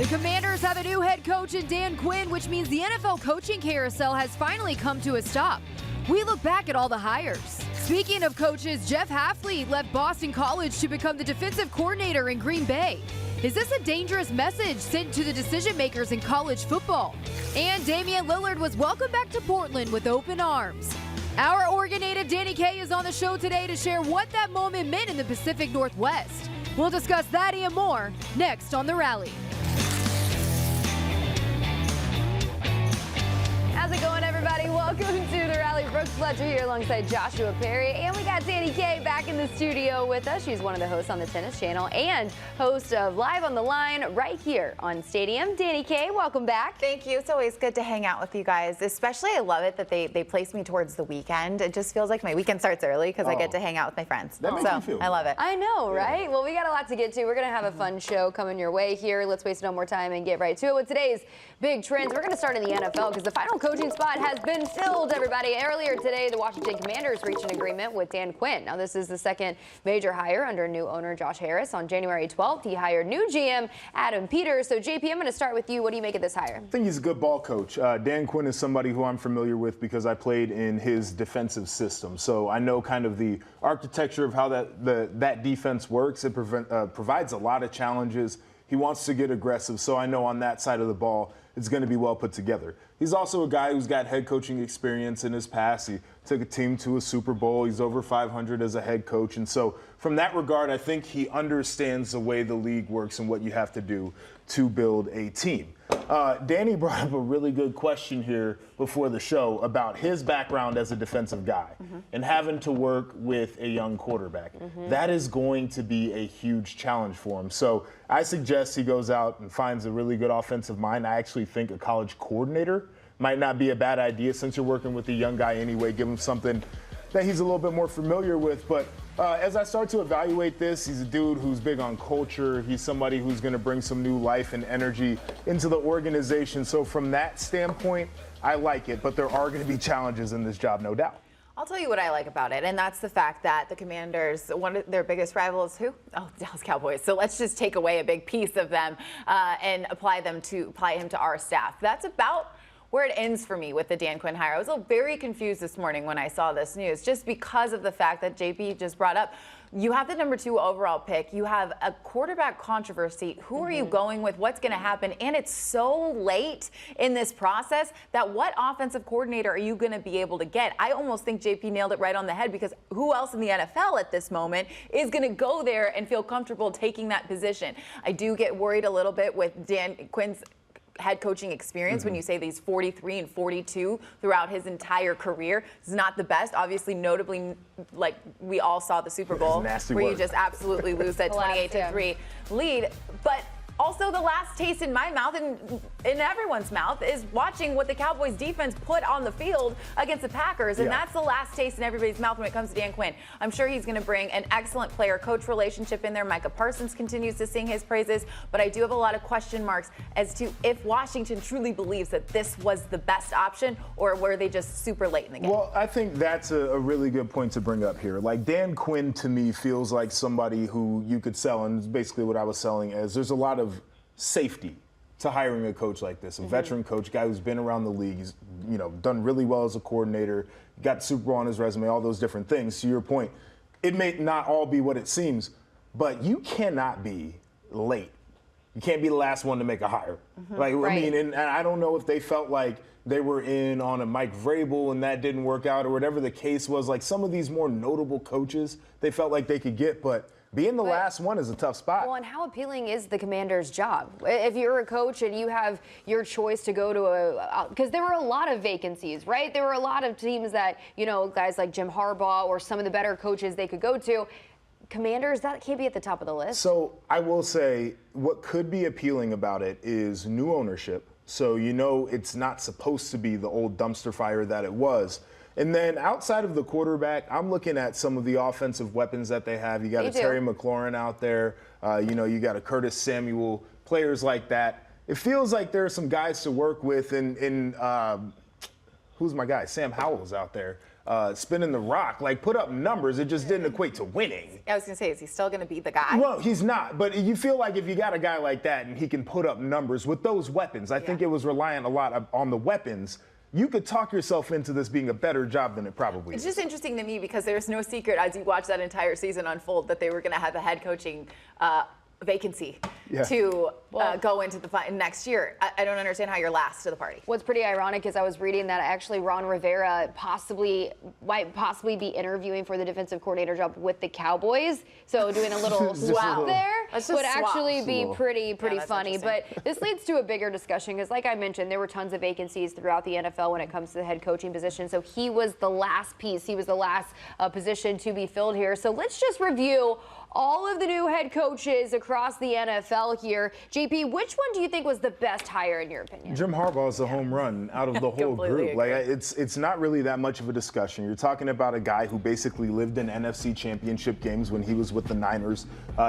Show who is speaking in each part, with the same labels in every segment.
Speaker 1: The Commanders have a new head coach in Dan Quinn, which means the NFL coaching carousel has finally come to a stop. We look back at all the hires. Speaking of coaches, Jeff Hafley left Boston College to become the defensive coordinator in Green Bay. Is this a dangerous message sent to the decision makers in college football? And Damian Lillard was welcomed back to Portland with open arms. Our Oregon native Danny Kaye is on the show today to share what that moment meant in the Pacific Northwest. We'll discuss that and more next on The Rally.
Speaker 2: How's it going, everybody? Welcome to The Rally. Brooks Fletcher here alongside Joshua Perry. And we got Danny Kaye back in the studio with us. She's one of the hosts on the Tennis Channel and host of Live on the Line right here on Stadium. Danny Kaye, welcome back.
Speaker 3: Thank you. It's always good to hang out with you guys. Especially, I love it that they place me towards the weekend. It just feels like my weekend starts early because I get to hang out with my friends.
Speaker 4: That makes me feel
Speaker 3: I love it.
Speaker 2: I know, right? Well, we got a lot to get to. We're going to have a fun show coming your way here. Let's waste no more time and get right to it with today's big trends. We're going to start in the NFL because the final coaching spot has been filled, everybody. Earlier today, the Washington Commanders reached an agreement with Dan Quinn. Now, this is the second major hire under new owner Josh Harris. On January 12th, he hired new GM Adam Peters. So, JP, I'm going to start with you. What do you make of this hire?
Speaker 4: I think he's a good ball coach. Dan Quinn is somebody who I'm familiar with because I played in his defensive system. So I know kind of the architecture of how that defense works. It provides a lot of challenges. He wants to get aggressive, so I know on that side of the ball, it's going to be well put together. He's also a guy who's got head coaching experience in his past. He took a team to a Super Bowl. He's over 500 as a head coach. And so from that regard, I think he understands the way the league works and what you have to do to build a team. Danny brought up a really good question here before the show about his background as a defensive guy and having to work with a young quarterback. That is going to be a huge challenge for him. So I suggest he goes out and finds a really good offensive mind. I actually think a college coordinator might not be a bad idea since you're working with a young guy anyway. Give him something that he's a little bit more familiar with. But as I start to evaluate this, he's a dude who's big on culture. He's somebody who's going to bring some new life and energy into the organization. So from that standpoint, I like it. But there are going to be challenges in this job, no doubt.
Speaker 3: I'll tell you what I like about it, and that's the fact that the Commanders, one of their biggest rivals, who? Oh, Dallas Cowboys. So let's just take away a big piece of them and apply him to our staff. That's about where it ends for me with the Dan Quinn hire. I was very confused this morning when I saw this news, just because of the fact that JP just brought up. You have the number 2 overall pick. You have a quarterback controversy. Who are you going with? What's going to happen? And it's so late in this process that what offensive coordinator are you going to be able to get? I almost think JP nailed it right on the head, because who else in the NFL at this moment is going to go there and feel comfortable taking that position? I do get worried a little bit with Dan Quinn's head coaching experience when you say these 43 and 42 throughout his entire career. It's not the best. Obviously, notably, like we all saw the Super Bowl where you just absolutely lose that 28-3 lead. But also, the last taste in my mouth and in everyone's mouth is watching what the Cowboys defense put on the field against the Packers. And that's the last taste in everybody's mouth when it comes to Dan Quinn. I'm sure he's going to bring an excellent player-coach relationship in there. Micah Parsons continues to sing his praises. But I do have a lot of question marks as to if Washington truly believes that this was the best option, or were they just super late in the game?
Speaker 4: Well, I think that's a really good point to bring up here. Like, Dan Quinn, to me, feels like somebody who you could sell, and it's basically what I was selling as there's a lot of safety to hiring a coach like this, a veteran coach, guy who's been around the league. He's, done really well as a coordinator, got the Super Bowl on his resume, all those different things. To your point, it may not all be what it seems, but you cannot be late. You can't be the last one to make a hire. I mean, and I don't know if they felt like they were in on a Mike Vrabel and that didn't work out, or whatever the case was. Like, some of these more notable coaches, they felt like they could get, but being the last one is a tough spot.
Speaker 2: Well, and how appealing is the Commander's job? If you're a coach and you have your choice to go to because there were a lot of vacancies, right? There were a lot of teams that, guys like Jim Harbaugh or some of the better coaches they could go to. Commanders, that can't be at the top of the list.
Speaker 4: So I will say what could be appealing about it is new ownership. So it's not supposed to be the old dumpster fire that it was. And then outside of the quarterback, I'm looking at some of the offensive weapons that they have. You got Terry McLaurin out there. You got a Curtis Samuel, players like that. It feels like there are some guys to work with. And who's my guy? Sam Howell's out there. spinning the rock. Like, put up numbers. It just didn't equate to winning.
Speaker 3: I was going to say, is he still going to be the guy?
Speaker 4: Well, he's not. But you feel like if you got a guy like that and he can put up numbers with those weapons, I think it was reliant a lot on the weapons. You could talk yourself into this being a better job than it probably is.
Speaker 3: It's just interesting to me because there's no secret as you watch that entire season unfold that they were going to have a head coaching vacancy to go into the next year. I don't understand how you're last to the party.
Speaker 2: What's pretty ironic is I was reading that actually Ron Rivera might possibly be interviewing for the defensive coordinator job with the Cowboys. So doing a little swap there would actually be pretty funny. But this leads to a bigger discussion because, like I mentioned, there were tons of vacancies throughout the NFL when it comes to the head coaching position. So he was the last piece. He was the last position to be filled here. So let's just review all of the new head coaches across the NFL here. JP, which one do you think was the best hire in your opinion?
Speaker 4: Jim Harbaugh is a home run out of the whole group. Like, it's not really that much of a discussion. You're talking about a guy who basically lived in NFC championship games when he was with the Niners.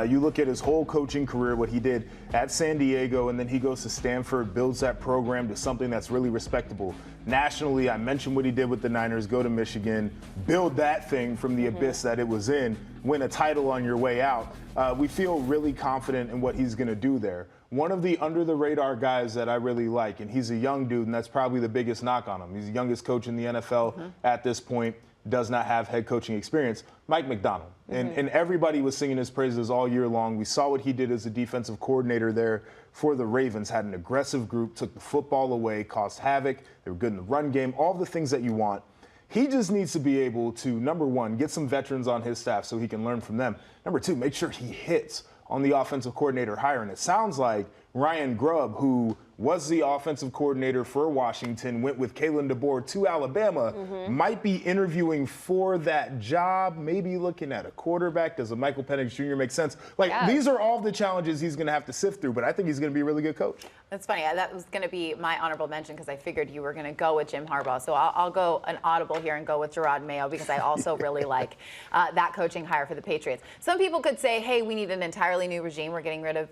Speaker 4: You look at his whole coaching career, what he did at San Diego, and then he goes to Stanford, builds that program to something that's really respectable. Nationally, I mentioned what he did with the Niners, go to Michigan, build that thing from the abyss that it was in, win a title on your way out. We feel really confident in what he's going to do there. One of the under-the-radar guys that I really like, and he's a young dude, and that's probably the biggest knock on him. He's the youngest coach in the NFL at this point, does not have head coaching experience, Mike Macdonald. And everybody was singing his praises all year long. We saw what he did as a defensive coordinator there for the Ravens, had an aggressive group, took the football away, caused havoc. They were good in the run game, all the things that you want. He just needs to be able to, number one, get some veterans on his staff so he can learn from them. Number two, make sure he hits on the offensive coordinator hire. And it sounds like Ryan Grubb, who was the offensive coordinator for Washington, went with Kalen DeBoer to Alabama, might be interviewing for that job, maybe looking at a quarterback. Does a Michael Penix Jr. make sense? Like, these are all the challenges he's going to have to sift through, but I think he's going to be a really good coach.
Speaker 3: That's funny. That was going to be my honorable mention because I figured you were going to go with Jim Harbaugh. So I'll go an audible here and go with Gerard Mayo because I also really like that coaching hire for the Patriots. Some people could say, hey, we need an entirely new regime. We're getting rid of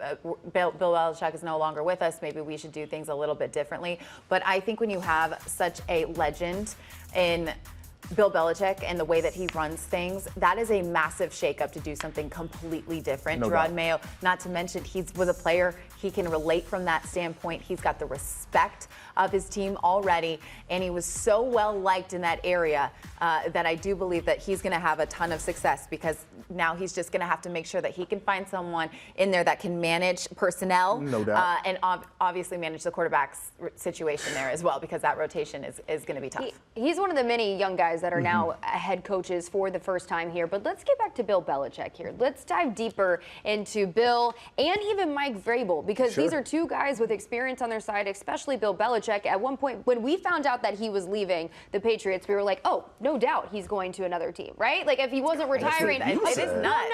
Speaker 3: Bill Belichick is no longer with us. Maybe we should do things a little bit differently. But I think when you have such a legend in Bill Belichick and the way that he runs things, that is a massive shakeup to do something completely different.
Speaker 4: No
Speaker 3: Gerard
Speaker 4: doubt.
Speaker 3: Mayo, not to mention he was a player. He can relate from that standpoint. He's got the respect of his team already, and he was so well liked in that area that I do believe that he's going to have a ton of success because now he's just going to have to make sure that he can find someone in there that can manage personnel
Speaker 4: No doubt.
Speaker 3: and obviously manage the quarterback's situation there as well because that rotation is going to be tough.
Speaker 2: He's one of the many young guys that are now head coaches for the first time here. But let's get back to Bill Belichick here. Let's dive deeper into Bill and even Mike Vrabel because these are two guys with experience on their side, especially Bill Belichick. At one point, when we found out that he was leaving the Patriots, we were like, oh, no doubt he's going to another team, right? Like if he wasn't retiring.
Speaker 3: It is nuts.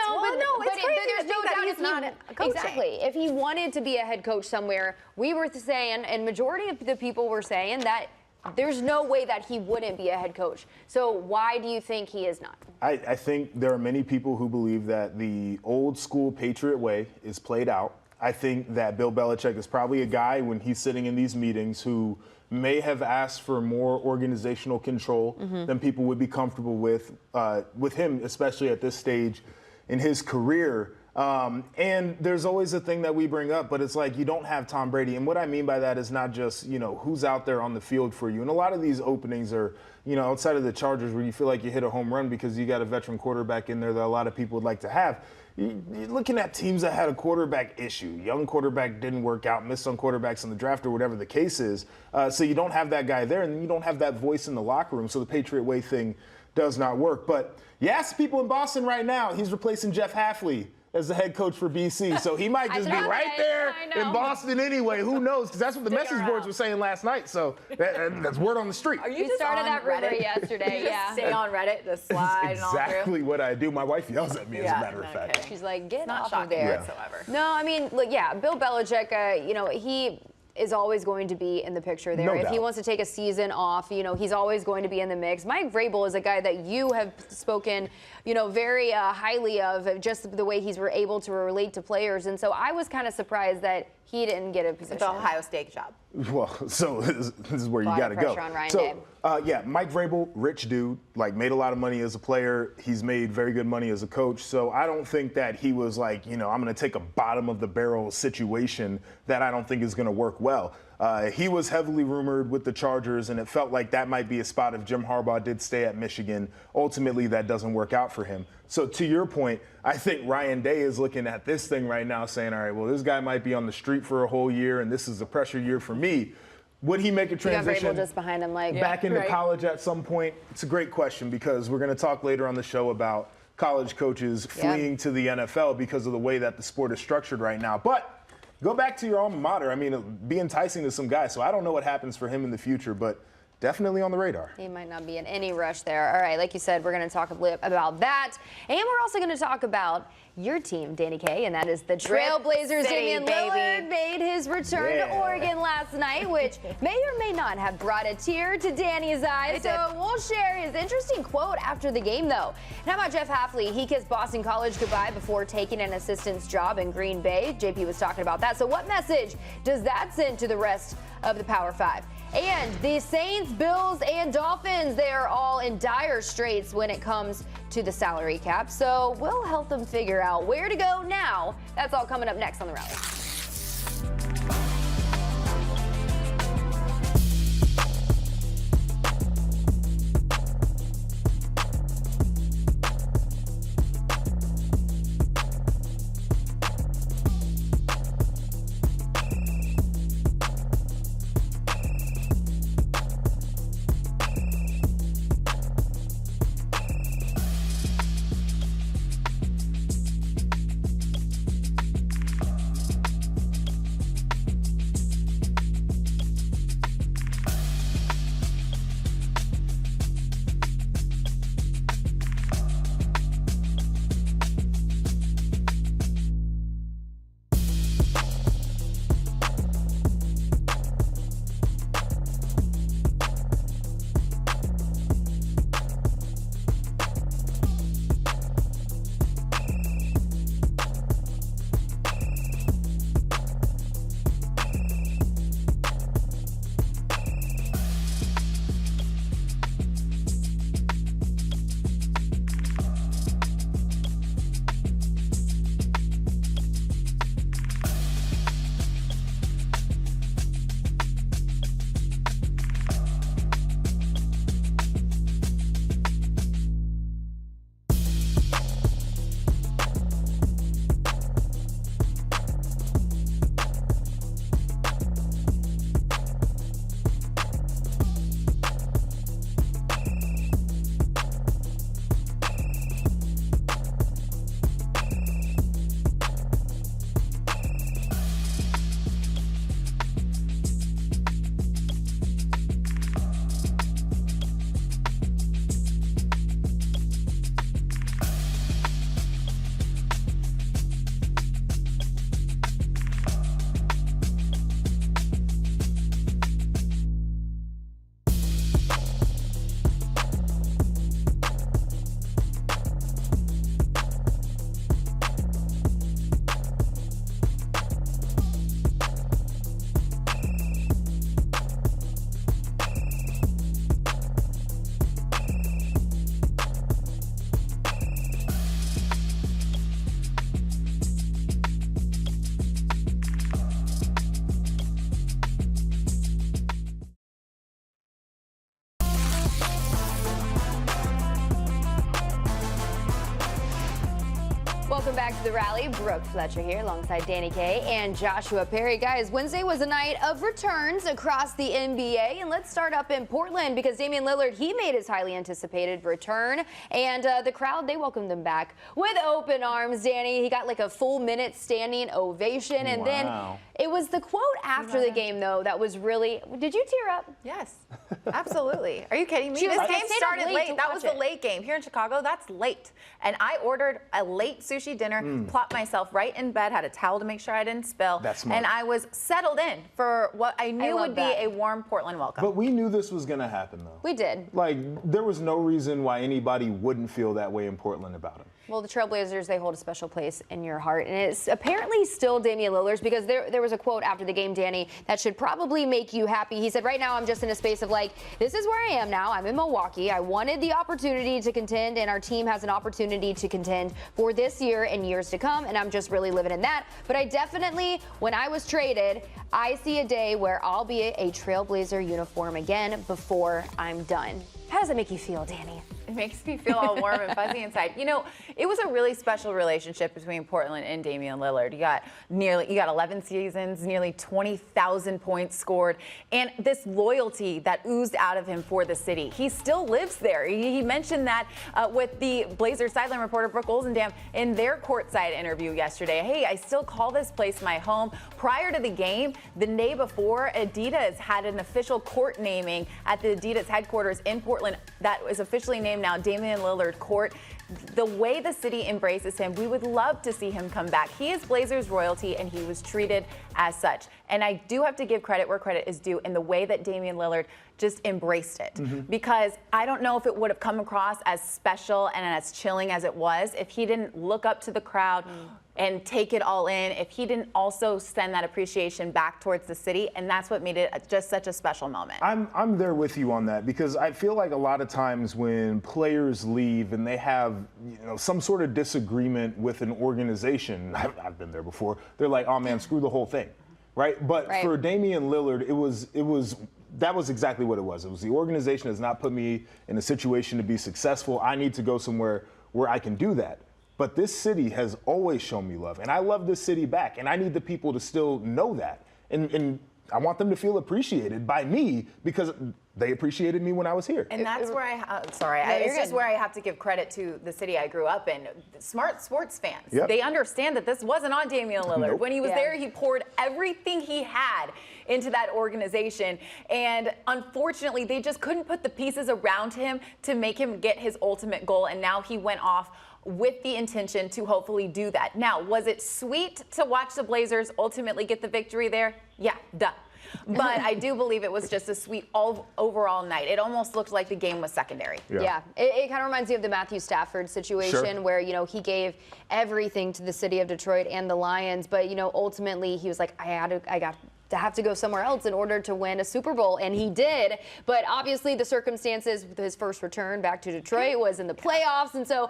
Speaker 2: But there's no doubt
Speaker 3: he's not coaching.
Speaker 2: Exactly. If he wanted to be a head coach somewhere, we were saying, and majority of the people were saying that there's no way that he wouldn't be a head coach. So why do you think he is not?
Speaker 4: I think there are many people who believe that the old school Patriot way is played out. I think that Bill Belichick is probably a guy when he's sitting in these meetings who may have asked for more organizational control than people would be comfortable with him, especially at this stage in his career. And there's always a thing that we bring up, but it's like you don't have Tom Brady. And what I mean by that is not just, who's out there on the field for you. And a lot of these openings are, outside of the Chargers where you feel like you hit a home run because you got a veteran quarterback in there that a lot of people would like to have. You're looking at teams that had a quarterback issue. Young quarterback didn't work out, missed on quarterbacks in the draft or whatever the case is. So you don't have that guy there, and you don't have that voice in the locker room. So the Patriot way thing does not work. But you ask people in Boston right now, he's replacing Jeff Hafley as the head coach for BC. So he might just be right there in Boston anyway. Who knows? Because that's what the message boards were saying last night. So that's word on the street.
Speaker 3: Are you
Speaker 2: We started that rumor yesterday.
Speaker 3: You just stay on Reddit, just slide and all through?
Speaker 4: Exactly what I do. My wife yells at me, as a matter of fact.
Speaker 2: She's like, get
Speaker 3: Not
Speaker 2: off
Speaker 3: shocking
Speaker 2: of there.
Speaker 3: whatsoever.
Speaker 2: No, I mean, look, Bill Belichick, he is always going to be in the picture there.
Speaker 4: No
Speaker 2: If he
Speaker 4: doubt.
Speaker 2: wants to take a season off, he's always going to be in the mix. Mike Vrabel is a guy that you have spoken, very highly of, just the way he's able to relate to players. And so I was kind of surprised that he didn't get a position.
Speaker 3: The Ohio State job.
Speaker 4: Well, so this is where you got to go.
Speaker 2: Pressure on Ryan
Speaker 4: so,
Speaker 2: Day.
Speaker 4: yeah, Mike Vrabel, rich dude, like made a lot of money as a player. He's made very good money as a coach. So I don't think that he was like, I'm going to take a bottom of the barrel situation that I don't think is going to work well. He was heavily rumored with the Chargers, and it felt like that might be a spot if Jim Harbaugh did stay at Michigan. Ultimately, that doesn't work out for him. So to your point, I think Ryan Day is looking at this thing right now saying, all right, well, this guy might be on the street for a whole year, and this is a pressure year for me. Would he make a transition
Speaker 2: Vrabel just behind him, like,
Speaker 4: back into college at some point? It's a great question because we're going to talk later on the show about college coaches fleeing to the NFL because of the way that the sport is structured right now. But go back to your alma mater. I mean, it'd be enticing to some guys. So I don't know what happens for him in the future, but definitely on the radar.
Speaker 2: He might not be in any rush there. All right, like you said, we're going to talk a bit about that. And we're also going to talk about your team, Danny K, and that is the Trailblazers. Damian Lillard made his return to Oregon last night, which may or may not have brought a tear to Danny's eyes. So we'll share his interesting quote after the game, though. And how about Jeff Hafley? He kissed Boston College goodbye before taking an assistant's job in Green Bay. JP was talking about that. So what message does that send to the rest of the Power Five? And the Saints, Bills, and Dolphins, they are all in dire straits when it comes to the salary cap. So we'll help them figure out where to go now. That's all coming up next on The Rally. Welcome back to The Rally. Brooke Fletcher here alongside Danny K and Joshua Perry. Guys, Wednesday was a night of returns across the NBA. And let's start up in Portland because Damian Lillard, he made his highly anticipated return. And the crowd, they welcomed him back with open arms, Danny. He got like a full minute standing ovation. And then it was the quote after the game, though, that was really, did you tear up?
Speaker 3: Yes, absolutely. Are you kidding me?
Speaker 2: This
Speaker 3: game started late. That was the late game. Here in Chicago, that's late. And I ordered a late sushi dinner, plopped myself right in bed, had a towel to make sure I didn't spill.
Speaker 4: That's smart.
Speaker 3: And I was settled in for what I knew would be a warm Portland welcome.
Speaker 4: But we knew this was going to happen, though.
Speaker 2: We did.
Speaker 4: Like, there was no reason why anybody wouldn't feel that way in Portland about him.
Speaker 2: Well, the Trailblazers, they hold a special place in your heart, and it's apparently still Damian Lillard's, because there was a quote after the game, Danny, that should probably make you happy. He said, right now I'm just in a space of like, this is where I am now. I'm in Milwaukee. I wanted the opportunity to contend, and our team has an opportunity to contend for this year and years to come, and I'm just really living in that. But I definitely, when I was traded, I see a day where I'll be a Trailblazer uniform again before I'm done. How does that make you feel, Danny?
Speaker 3: It makes me feel all warm and fuzzy inside. You know, it was a really special relationship between Portland and Damian Lillard. You got 11 seasons, nearly 20,000 points scored, and this loyalty that oozed out of him for the city. He still lives there. He mentioned that with the Blazers sideline reporter Brooke Olzendam in their courtside interview yesterday. Hey, I still call this place my home. Prior to the game, the day before, Adidas had an official court naming at the Adidas headquarters in Portland that is officially named now Damian Lillard Court. The way the city embraces him, we would love to see him come back. He is Blazers royalty, and he was treated as such. And I do have to give credit where credit is due in the way that Damian Lillard just embraced it. Because I don't know if it would have come across as special and as chilling as it was if he didn't look up to the crowd and take it all in, if he didn't also send that appreciation back towards the city. And that's what made it just such a special moment.
Speaker 4: I'm there with you on that, because I feel like a lot of times when players leave and they have some sort of disagreement with an organization, I've been there before, they're like, oh man, screw the whole thing, right? But for Damian Lillard, that was exactly what it was. It was the organization has not put me in a situation to be successful. I need to go somewhere where I can do that. But this city has always shown me love, and I love this city back, and I need the people to still know that. And I want them to feel appreciated by me because they appreciated me when I was here.
Speaker 3: And that's where it's just where I have to give credit to the city I grew up in. Smart sports fans, they understand that this wasn't on Damian Lillard. When he was there, he poured everything he had into that organization. And unfortunately, they just couldn't put the pieces around him to make him get his ultimate goal. And now he went off with the intention to hopefully do that. Now, was it sweet to watch the Blazers ultimately get the victory there? Yeah, duh. But I do believe it was just a sweet overall night. It almost looked like the game was secondary.
Speaker 2: Yeah. It kind of reminds me of the Matthew Stafford situation where, he gave everything to the city of Detroit and the Lions. But, ultimately he was like, I got to have to go somewhere else in order to win a Super Bowl, and he did. But obviously the circumstances with his first return back to Detroit was in the playoffs, and so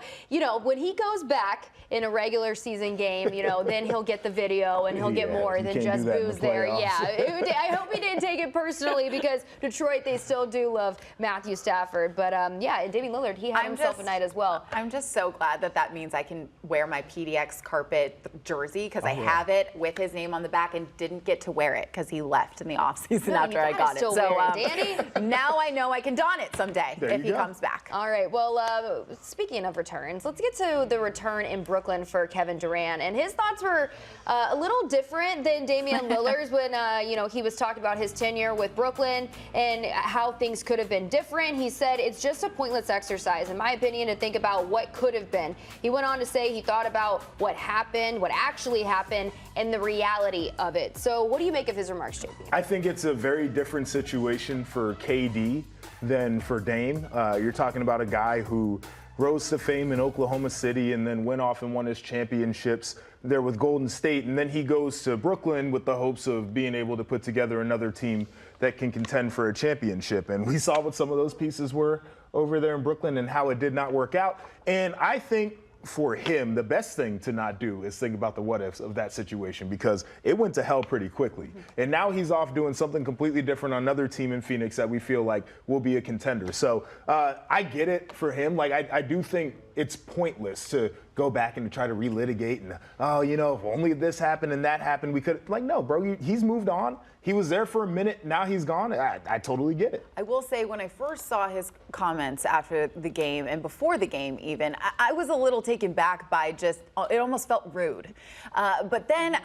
Speaker 2: when he goes back in a regular season game, then he'll get the video and he'll get more than just booze there. I hope he didn't take it personally, because Detroit, they still do love Matthew Stafford. But Damian Lillard, he had himself a night as well.
Speaker 3: I'm just so glad that means I can wear my PDX carpet jersey, because I have it with his name on the back and didn't get to wear it because he left in the offseason after I got it.
Speaker 2: So Danny,
Speaker 3: now I know I can don it someday if he comes back.
Speaker 2: All right. Well, speaking of returns, let's get to the return in Brooklyn for Kevin Durant. And his thoughts were a little different than Damian Lillard's when he was talking about his tenure with Brooklyn and how things could have been different. He said it's just a pointless exercise, in my opinion, to think about what could have been. He went on to say he thought about what happened, what actually happened, and the reality of it. So what do you make of his remarks, JP?
Speaker 4: I think it's a very different situation for KD than for Dame. You're talking about a guy who rose to fame in Oklahoma City and then went off and won his championships there with Golden State. And then he goes to Brooklyn with the hopes of being able to put together another team that can contend for a championship. And we saw what some of those pieces were over there in Brooklyn and how it did not work out. And I think for him, the best thing to not do is think about the what ifs of that situation, because it went to hell pretty quickly. And now he's off doing something completely different on another team in Phoenix that we feel like will be a contender. So I get it for him. Like, I do think it's pointless to go back and to try to relitigate and, if only this happened and that happened, we could. Like, no, bro, he's moved on. He was there for a minute. Now he's gone. I totally get it.
Speaker 3: I will say, when I first saw his comments after the game and before the game even, I was a little taken back by it almost felt rude. But then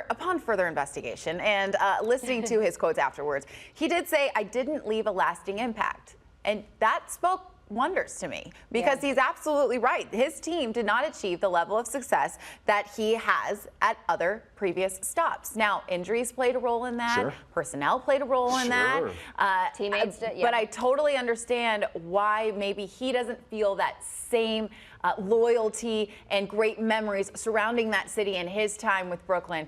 Speaker 3: upon further investigation and listening to his quotes afterwards, he did say, I didn't leave a lasting impact. And that spoke wonders to me, because he's absolutely right. His team did not achieve the level of success that he has at other previous stops. Now, injuries played a role in that. Personnel played a role in that.
Speaker 2: Teammates did,
Speaker 3: But I totally understand why maybe he doesn't feel that same loyalty and great memories surrounding that city and his time with Brooklyn,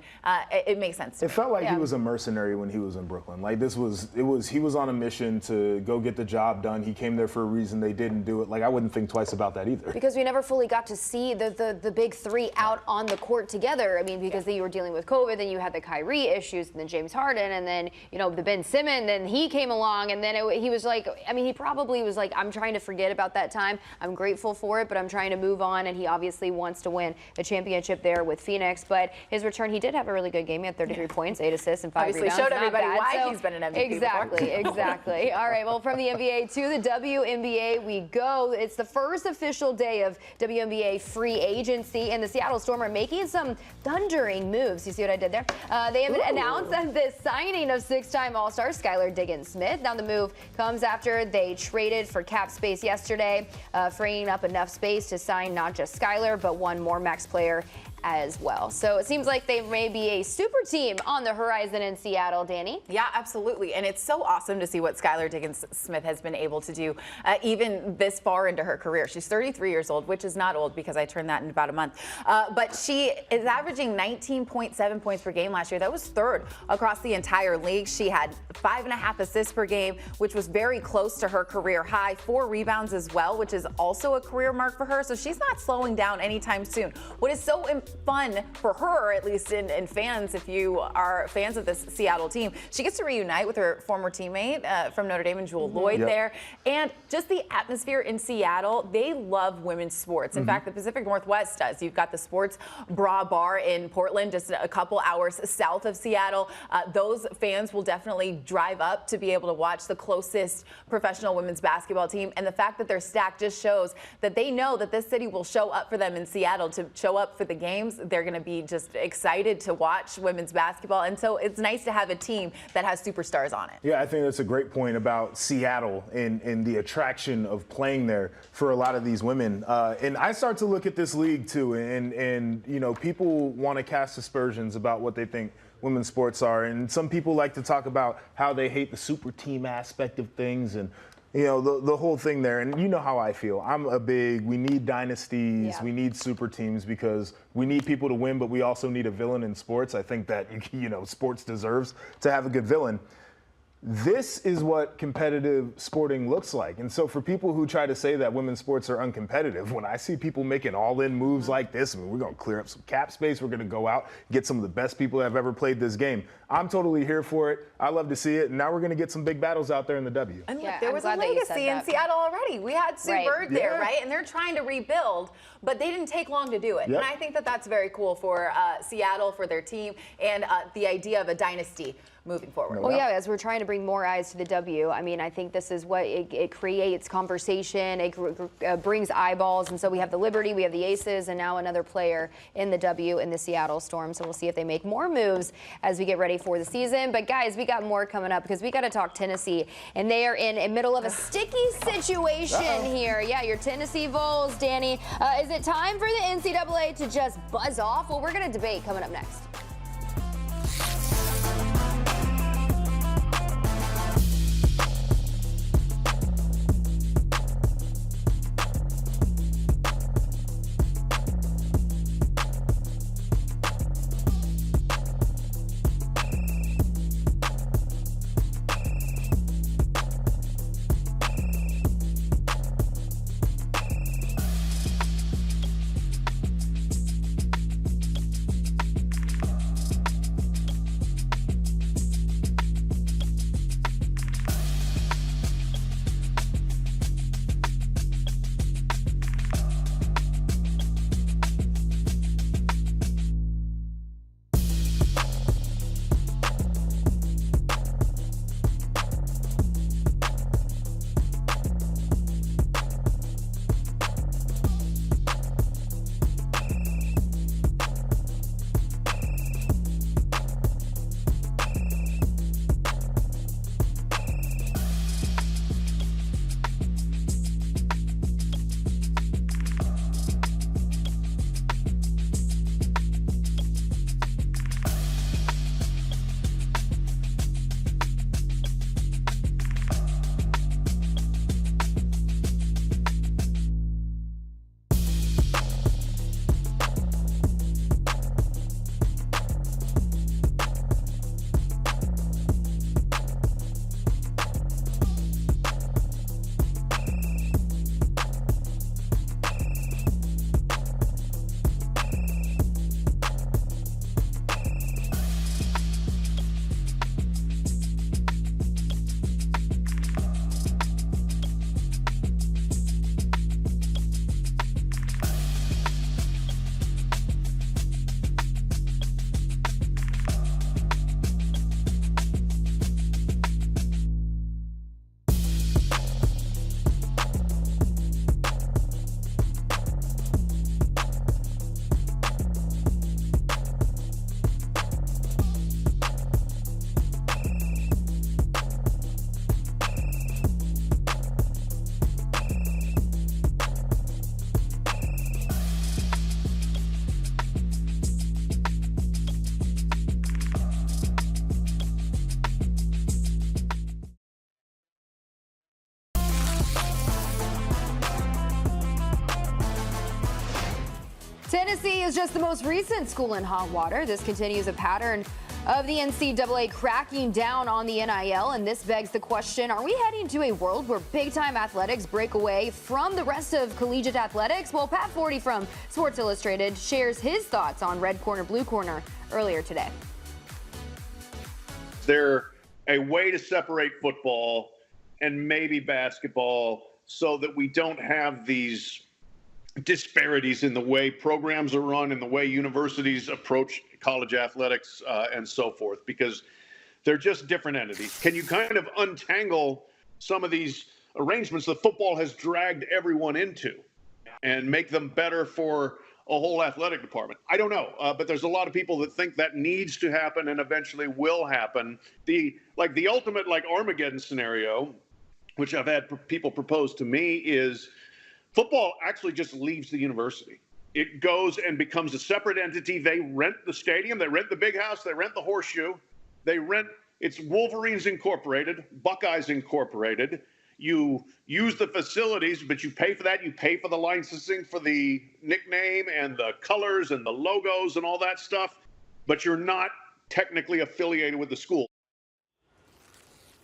Speaker 3: it makes sense to
Speaker 4: me. It felt like he was a mercenary when he was in Brooklyn. Like he was on a mission to go get the job done. He came there for a reason. They didn't do it. Like I wouldn't think twice about that either.
Speaker 2: Because we never fully got to see the big three out on the court together. I mean, because you were dealing with COVID, then you had the Kyrie issues, and then James Harden, and then, the Ben Simmons, and he came along, and then he was like, he probably was like, I'm trying to forget about that time. I'm grateful for it, but I'm trying to move on, and he obviously wants to win a championship there with Phoenix. But his return, he did have a really good game. He had 33 points, 8 assists, and 5
Speaker 3: obviously
Speaker 2: rebounds.
Speaker 3: Showed everybody why he's been an MVP
Speaker 2: Exactly. All right, well, from the NBA to the WNBA we go. It's the first official day of WNBA free agency, and the Seattle Storm are making some thundering moves. You see what I did there? They have announced that the signing of 6-time All-Star Skylar Diggins-Smith. Now the move comes after they traded for cap space yesterday, freeing up enough space to sign not just Skylar, but one more max player as well. So it seems like they may be a super team on the horizon in Seattle, Danny.
Speaker 3: Yeah, absolutely. And it's so awesome to see what Skylar Diggins-Smith has been able to do even this far into her career. She's 33 years old, which is not old because I turned that in about a month. But she is averaging 19.7 points per game last year. That was third across the entire league. She had 5.5 assists per game, which was very close to her career high. 4 rebounds as well, which is also a career mark for her. So she's not slowing down anytime soon. What is so fun for her, at least in fans, if you are fans of this Seattle team, she gets to reunite with her former teammate from Notre Dame and Jewel Lloyd there. And just the atmosphere in Seattle, they love women's sports. In fact, the Pacific Northwest does. You've got the Sports Bra Bar in Portland, just a couple hours south of Seattle. Those fans will definitely drive up to be able to watch the closest professional women's basketball team. And the fact that they're stacked just shows that they know that this city will show up for them in Seattle to show up for the game. They're going to be just excited to watch women's basketball. And so it's nice to have a team that has superstars on it.
Speaker 4: Yeah, I think that's a great point about Seattle and the attraction of playing there for a lot of these women. And I start to look at this league too, and people want to cast aspersions about what they think women's sports are. And some people like to talk about how they hate the super team aspect of things and the whole thing there. And you know how I feel. We need dynasties, we need super teams because we need people to win, but we also need a villain in sports. I think that, sports deserves to have a good villain. This is what competitive sporting looks like. And so for people who try to say that women's sports are uncompetitive, when I see people making all-in moves like this, we're going to clear up some cap space. We're going to go out, get some of the best people that have ever played this game. I'm totally here for it. I love to see it. And now we're going to get some big battles out there in the W.
Speaker 3: And look, there was a legacy in Seattle already. We had Sue Bird there, right? And they're trying to rebuild, but they didn't take long to do it. And I think that that's very cool for Seattle, for their team, and the idea of a dynasty moving forward.
Speaker 2: Well, yeah, as we're trying to bring more eyes to the W, I mean, I think this is what it creates conversation, it brings eyeballs, and so we have the Liberty, we have the Aces, and now another player in the W in the Seattle Storm, so we'll see if they make more moves as we get ready for the season. But guys, we got more coming up because we got to talk Tennessee, and they are in the middle of a sticky situation here. Yeah, your Tennessee Vols, Danny. Is it time for the NCAA to just buzz off? Well, we're going to debate coming up next. Tennessee is just the most recent school in hot water. This continues a pattern of the NCAA cracking down on the NIL, and this begs the question, are we heading to a world where big-time athletics break away from the rest of collegiate athletics? Well, Pat Forty from Sports Illustrated shares his thoughts on red corner, blue corner earlier today.
Speaker 5: They're a way to separate football and maybe basketball so that we don't have these disparities in the way programs are run and the way universities approach college athletics and so forth, because they're just different entities. Can you kind of untangle some of these arrangements that football has dragged everyone into and make them better for a whole athletic department? I don't know, but there's a lot of people that think that needs to happen and eventually will happen. The ultimate Armageddon scenario, which I've had people propose to me, is football actually just leaves the university. It goes and becomes a separate entity. They rent the stadium, they rent the big house, they rent the horseshoe, it's Wolverines Incorporated, Buckeyes Incorporated. You use the facilities, but you pay for that. You pay for the licensing for the nickname and the colors and the logos and all that stuff, but you're not technically affiliated with the school.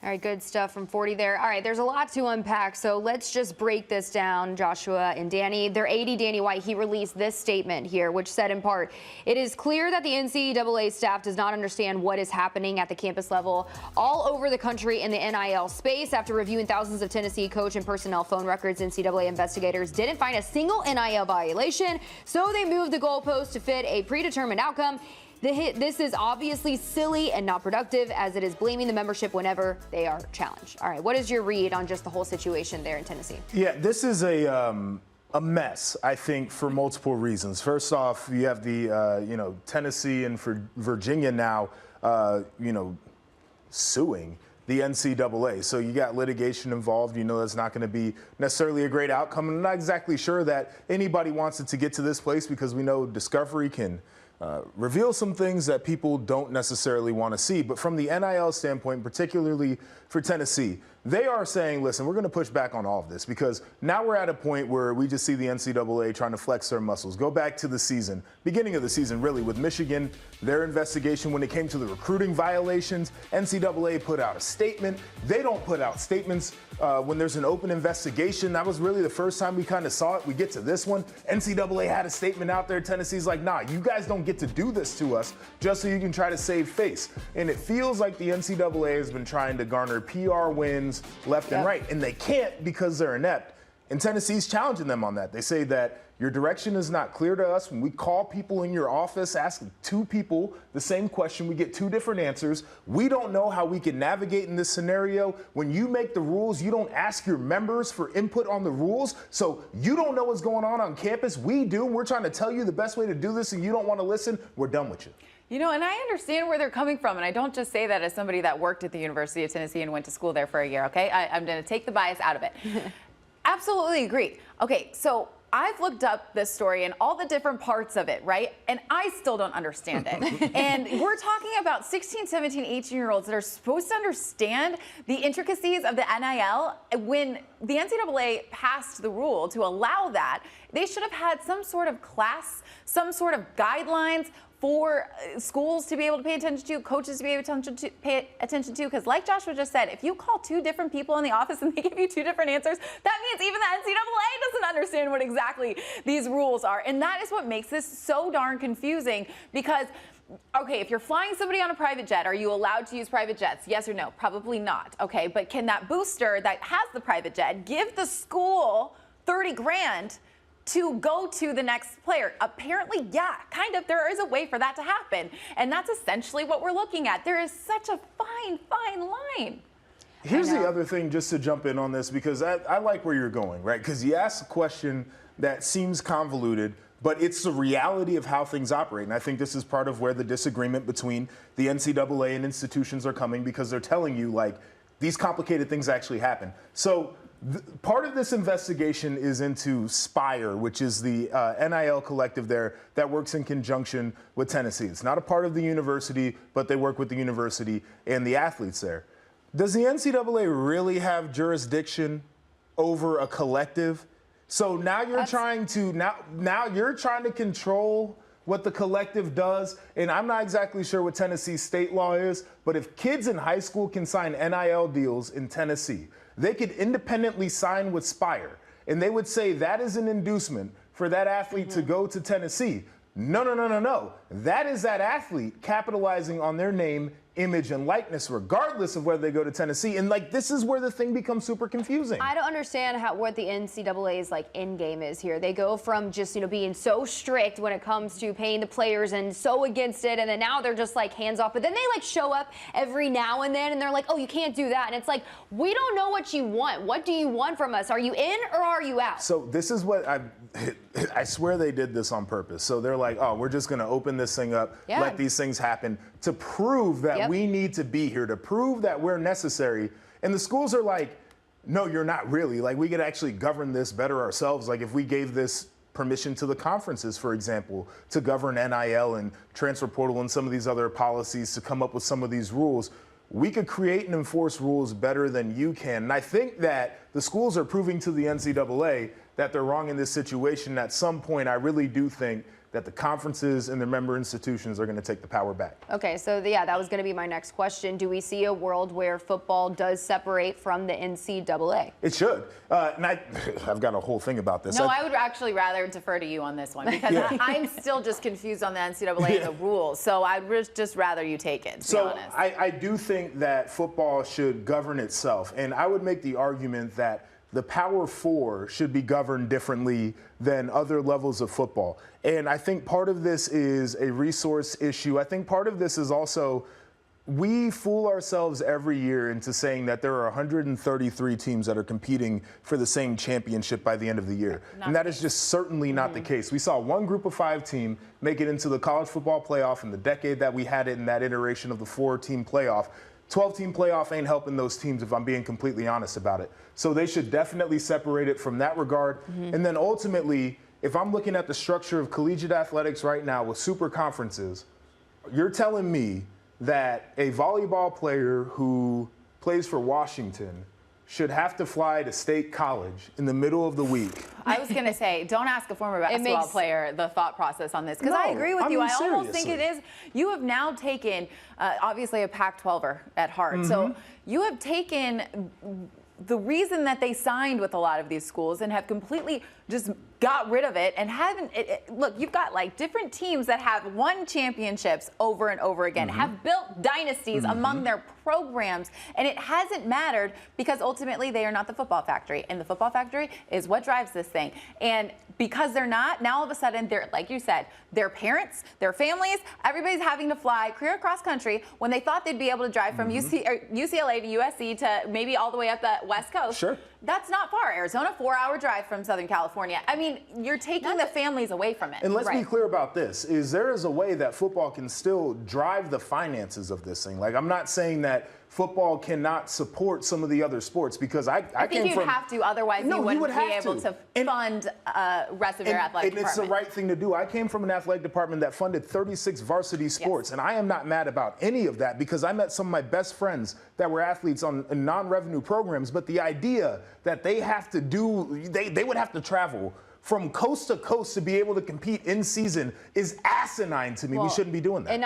Speaker 2: All right, good stuff from 40 there. All right, there's a lot to unpack, so let's just break this down, Joshua and Danny. Their AD, Danny White, he released this statement here, which said in part, "It is clear that the NCAA staff does not understand what is happening at the campus level all over the country in the NIL space. After reviewing thousands of Tennessee coach and personnel phone records, NCAA investigators didn't find a single NIL violation, so they moved the goalpost to fit a predetermined outcome. This is obviously silly and not productive, as it is blaming the membership whenever they are challenged." All right, what is your read on just the whole situation there in Tennessee?
Speaker 4: Yeah, this is a mess, I think, for multiple reasons. First off, you have the Tennessee and Virginia now, suing the NCAA. So you got litigation involved. You know that's not going to be necessarily a great outcome. And I'm not exactly sure that anybody wants it to get to this place, because we know discovery can reveal some things that people don't necessarily want to see. But from the NIL standpoint, particularly for Tennessee, they are saying, listen, we're going to push back on all of this, because now we're at a point where we just see the NCAA trying to flex their muscles. Go back to the season, beginning of the season, really, with Michigan, their investigation when it came to the recruiting violations. NCAA put out a statement. They don't put out statements when there's an open investigation. That was really the first time we kind of saw it. We get to this one. NCAA had a statement out there. Tennessee's like, nah, you guys don't get to do this to us just so you can try to save face. And it feels like the NCAA has been trying to garner PR wins left and right, and they can't because they're inept. And Tennessee's challenging them on that. They say that your direction is not clear to us. When we call people in your office, ask two people the same question, we get two different answers. We don't know how we can navigate in this scenario. When you make the rules, you don't ask your members for input on the rules. So you don't know what's going on campus. We do. We're trying to tell you the best way to do this, and you don't want to listen. We're done with you.
Speaker 3: You know, and I understand where they're coming from, and I don't just say that as somebody that worked at the University of Tennessee and went to school there for a year, okay? I'm going to take the bias out of it. Absolutely agree. Okay, so I've looked up this story and all the different parts of it, right? And I still don't understand it. And we're talking about 16, 17, 18-year-olds that are supposed to understand the intricacies of the NIL. When the NCAA passed the rule to allow that, they should have had some sort of class, some sort of guidelines for schools to be able to pay attention to, coaches to be able to pay attention to, because like Joshua just said, if you call two different people in the office and they give you two different answers, that means even the NCAA doesn't understand what exactly these rules are. And that is what makes this so darn confusing, because okay, if you're flying somebody on a private jet, are you allowed to use private jets? Yes or no? Probably not. Okay, but can that booster that has the private jet give the school 30 grand to go to the next player? Apparently, yeah, kind of. There is a way for that to happen. And that's essentially what we're looking at. There is such a fine, fine line.
Speaker 4: Here's the other thing, just to jump in on this, because I like where you're going, right? Because you asked a question that seems convoluted, but it's the reality of how things operate. And I think this is part of where the disagreement between the NCAA and institutions are coming, because they're telling you, like, these complicated things actually happen. So part of this investigation is into Spire, which is the NIL collective there that works in conjunction with Tennessee. It's not a part of the university, but they work with the university and the athletes there. Does the NCAA really have jurisdiction over a collective So now you're trying to control what the collective does. And I'm not exactly sure what Tennessee's state law is, but if kids in high school can sign NIL deals in Tennessee, they could independently sign with Spire. And they would say that is an inducement for that athlete to go to Tennessee. No. That is that athlete capitalizing on their name, image, and likeness, regardless of whether they go to Tennessee. And this is where the thing becomes super confusing.
Speaker 2: I don't understand what the NCAA's end game is here. They go from just being so strict when it comes to paying the players and so against it, and then now they're just hands off. But then they show up every now and then, and they're like, oh, you can't do that. And it's we don't know what you want. What do you want from us? Are you in or are you out?
Speaker 4: So this is what I swear they did this on purpose. So they're like, oh, we're just going to open this thing up, let these things happen to prove that we need to be here, to prove that we're necessary. And the schools are like, no, you're not really. We could actually govern this better ourselves. If we gave this permission to the conferences, for example, to govern NIL and transfer portal and some of these other policies, to come up with some of these rules, we could create and enforce rules better than you can. And I think that the schools are proving to the NCAA that they're wrong in this situation. At some point, I really do think that the conferences and their member institutions are going to take the power back.
Speaker 2: Okay, so that was going to be my next question. Do we see a world where football does separate from the NCAA?
Speaker 4: It should. And I've got a whole thing about this.
Speaker 3: No, I would actually rather defer to you on this one because I'm still just confused on the NCAA and the rules. So I'd just rather you take it, to be honest.
Speaker 4: I do think that football should govern itself. And I would make the argument that the Power Four should be governed differently than other levels of football. And I think part of this is a resource issue. I think part of this is also we fool ourselves every year into saying that there are 133 teams that are competing for the same championship by the end of the year. And that is just certainly not the case. We saw one group of 5 team make it into the college football playoff in the decade that we had it in that iteration of the 4-team playoff. 12-team playoff ain't helping those teams, if I'm being completely honest about it. So they should definitely separate it from that regard. And then ultimately, if I'm looking at the structure of collegiate athletics right now with super conferences, you're telling me that a volleyball player who plays for Washington should have to fly to State College in the middle of the week.
Speaker 3: I was going to say, don't ask a former basketball player the thought process on this, because I agree with you. I almost think it is. You have now taken, obviously, a Pac-12er at heart. So you have taken the reason that they signed with a lot of these schools and have completely just got rid of it and haven't. Look, you've got different teams that have won championships over and over again, have built dynasties among their programs, and it hasn't mattered because ultimately they are not the football factory, and the football factory is what drives this thing. And because they're not, now all of a sudden they're, like you said, their parents, their families, everybody's having to fly clear across country when they thought they'd be able to drive from UCLA to USC to maybe all the way up the West Coast.
Speaker 4: Sure.
Speaker 3: That's not far. Arizona, 4-hour drive from Southern California. I mean, you're taking the families away from it.
Speaker 4: And let's be clear about this, is there is a way that football can still drive the finances of this thing. I'm not saying that football cannot support some of the other sports, because I
Speaker 3: think you'd have to, otherwise you wouldn't be able to fund rest of your athletic department.
Speaker 4: And it's the right thing to do. I came from an athletic department that funded 36 varsity sports, and I am not mad about any of that because I met some of my best friends that were athletes on non-revenue programs, but the idea that they have to they would have to travel from coast to coast to be able to compete in season is asinine to me. We shouldn't be doing that.
Speaker 2: And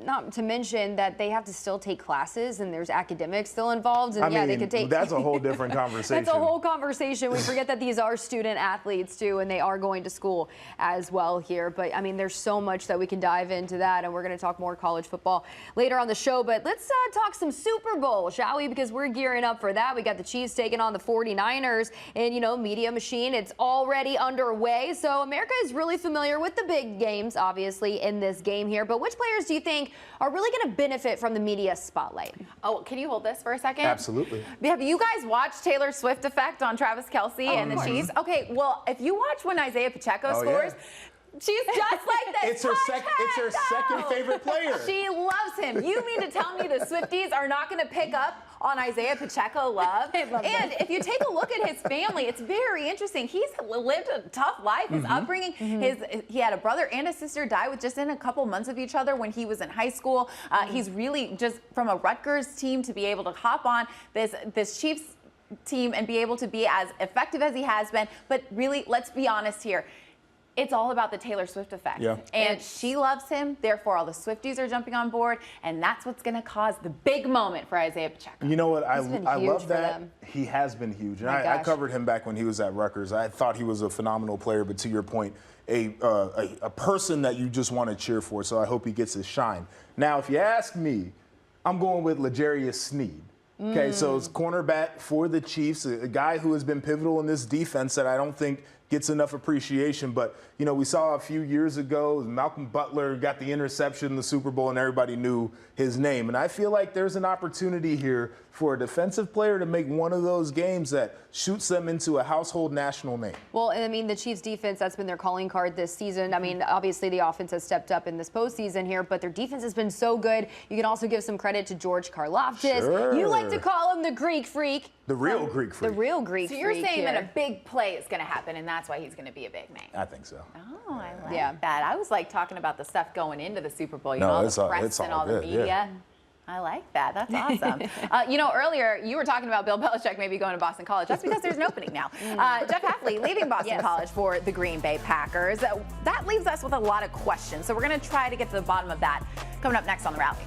Speaker 2: not to mention that they have to still take classes and there's academics still involved. And
Speaker 4: I
Speaker 2: they could take.
Speaker 4: That's a whole different conversation.
Speaker 2: That's a whole conversation. We forget that these are student athletes too, and they are going to school as well here. But there's so much that we can dive into that, and we're going to talk more college football later on the show. But let's talk some Super Bowl, shall we? Because we're gearing up for that. We got the Chiefs taking on the 49ers, and Media Machine. It's already underway. So America is really familiar with the big games, obviously, in this game here. But which players do you think are really going to benefit from the media spotlight?
Speaker 3: Oh, can you hold this for a second?
Speaker 4: Absolutely.
Speaker 3: Have you guys watched Taylor Swift effect on Travis Kelce and the Chiefs? Okay, well, if you watch when Isaiah Pacheco scores, she's just like that.
Speaker 4: It's her second favorite player.
Speaker 3: She loves him. You mean to tell me the Swifties are not going to pick up on Isaiah Pacheco love? And if you take a look at his family, it's very interesting. He's lived a tough life. His upbringing, he had a brother and a sister die within a couple months of each other when he was in high school. He's really just from a Rutgers team to be able to hop on this Chiefs team and be able to be as effective as he has been. But really, let's be honest here. It's all about the Taylor Swift effect.
Speaker 4: Yeah.
Speaker 3: And she loves him, therefore all the Swifties are jumping on board, and that's what's going to cause the big moment for Isaiah Pacheco.
Speaker 4: You know what? I
Speaker 2: huge
Speaker 4: love
Speaker 2: for
Speaker 4: that.
Speaker 2: them.
Speaker 4: He has been huge. And
Speaker 2: My
Speaker 4: I
Speaker 2: gosh.
Speaker 4: covered him back when he was at Rutgers. I thought he was a phenomenal player, but to your point, a person that you just want to cheer for, so I hope he gets his shine. Now, if you ask me, I'm going with L'Jarius Sneed. Okay, so it's cornerback for the Chiefs, a guy who has been pivotal in this defense that I don't think gets enough appreciation. But, you know, we saw a few years ago, Malcolm Butler got the interception in the Super Bowl and everybody knew his name. And I feel like there's an opportunity here for a defensive player to make one of those games that shoots them into a household national name.
Speaker 2: Well, and I mean, the Chiefs defense, that's been their calling card this season. I mean, obviously the offense has stepped up in this postseason here, but their defense has been so good. You can also give some credit to George Karlaftis.
Speaker 4: Sure.
Speaker 2: You like to call him the Greek freak.
Speaker 4: The real Greek freak.
Speaker 2: The real Greek
Speaker 3: So
Speaker 2: freak.
Speaker 3: you're saying
Speaker 2: here.
Speaker 3: that a big play is going to happen, and that's why he's going to be a big name.
Speaker 4: I think so.
Speaker 3: Oh, I like
Speaker 2: Yeah.
Speaker 3: that. I was like talking about the stuff going into the Super Bowl, you
Speaker 4: No,
Speaker 3: know, all
Speaker 4: it's
Speaker 3: the
Speaker 4: all-
Speaker 3: press
Speaker 4: it's
Speaker 3: and
Speaker 4: all
Speaker 3: all the
Speaker 4: good,
Speaker 3: media.
Speaker 4: yeah.
Speaker 3: I like that. That's awesome. You know, earlier you were talking about Bill Belichick maybe going to Boston College. That's because there's an opening now. Jeff Hafley leaving Boston
Speaker 2: Yes.
Speaker 3: College for the Green Bay Packers. That leaves us with a lot of questions. So we're going to try to get to the bottom of that coming up next on The Rally.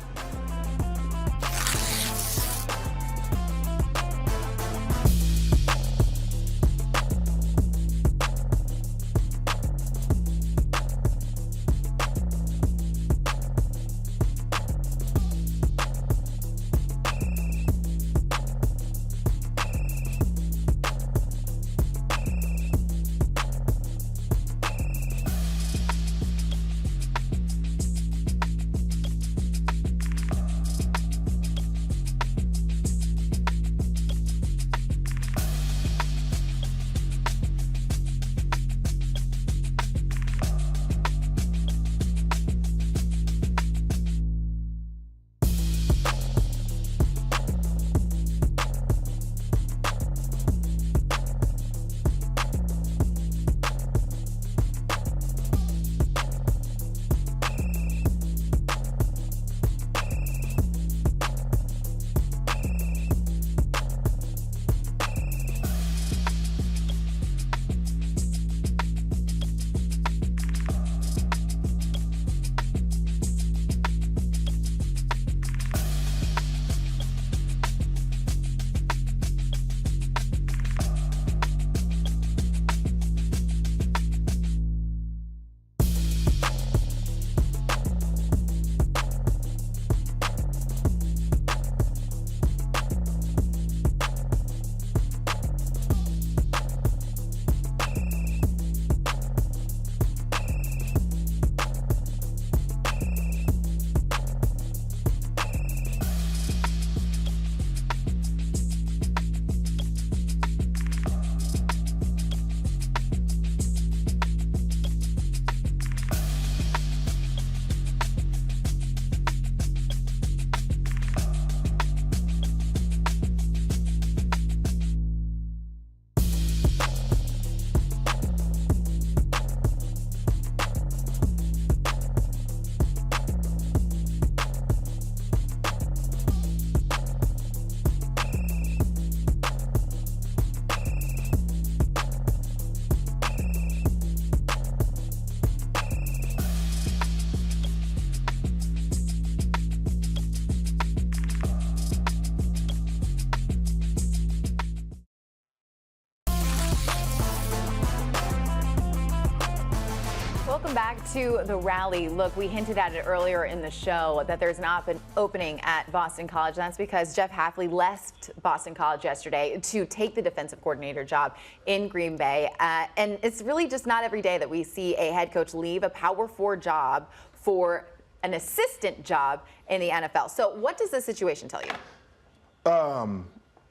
Speaker 3: Welcome back to The Rally. Look, we hinted at it earlier in the show that there's not been opening at Boston College. That's because Jeff Hafley left Boston College yesterday to take the defensive coordinator job in Green Bay. And it's really just not every day that we see a head coach leave a Power 4 job for an assistant job in the NFL. So what does this situation tell you?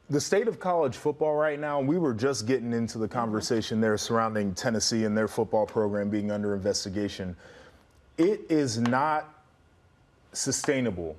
Speaker 4: The state of college football right now, we were just getting into the conversation there surrounding Tennessee and their football program being under investigation. It is not sustainable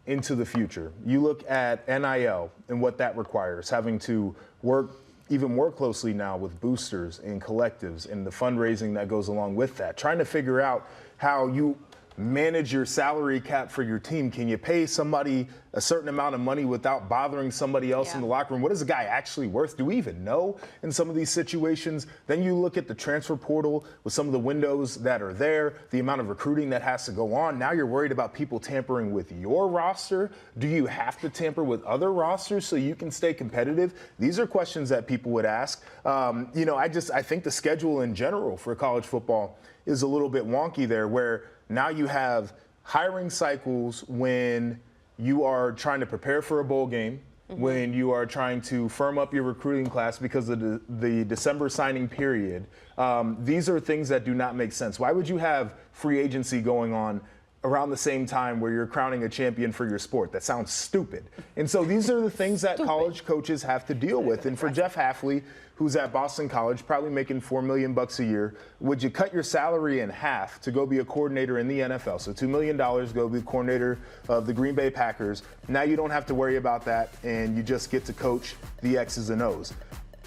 Speaker 4: into the future. You look at NIL and what that requires, having to work even more closely now with boosters and collectives and the fundraising that goes along with that, trying to figure out how you manage your salary cap for your team? Can you pay somebody a certain amount of money without bothering somebody else in the locker room? What is a guy actually worth? Do we even know in some of these situations? Then you look at the transfer portal with some of the windows that are there, the amount of recruiting that has to go on. Now you're worried about people tampering with your roster. Do you have to tamper with other rosters so you can stay competitive? These are questions that people would ask. I think the schedule in general for college football is a little bit wonky there, where now you have hiring cycles when you are trying to prepare for a bowl game, when you are trying to firm up your recruiting class because of the December signing period. These are things that do not make sense. Why would you have free agency going on around the same time where you're crowning a champion for your sport? That sounds stupid. And so these are the things that college coaches have to deal with. And for Jeff Hafley, who's at Boston College, probably making $4 million a year, would you cut your salary in half to go be a coordinator in the NFL? So $2 million, go be coordinator of the Green Bay Packers. Now you don't have to worry about that, and you just get to coach the X's and O's.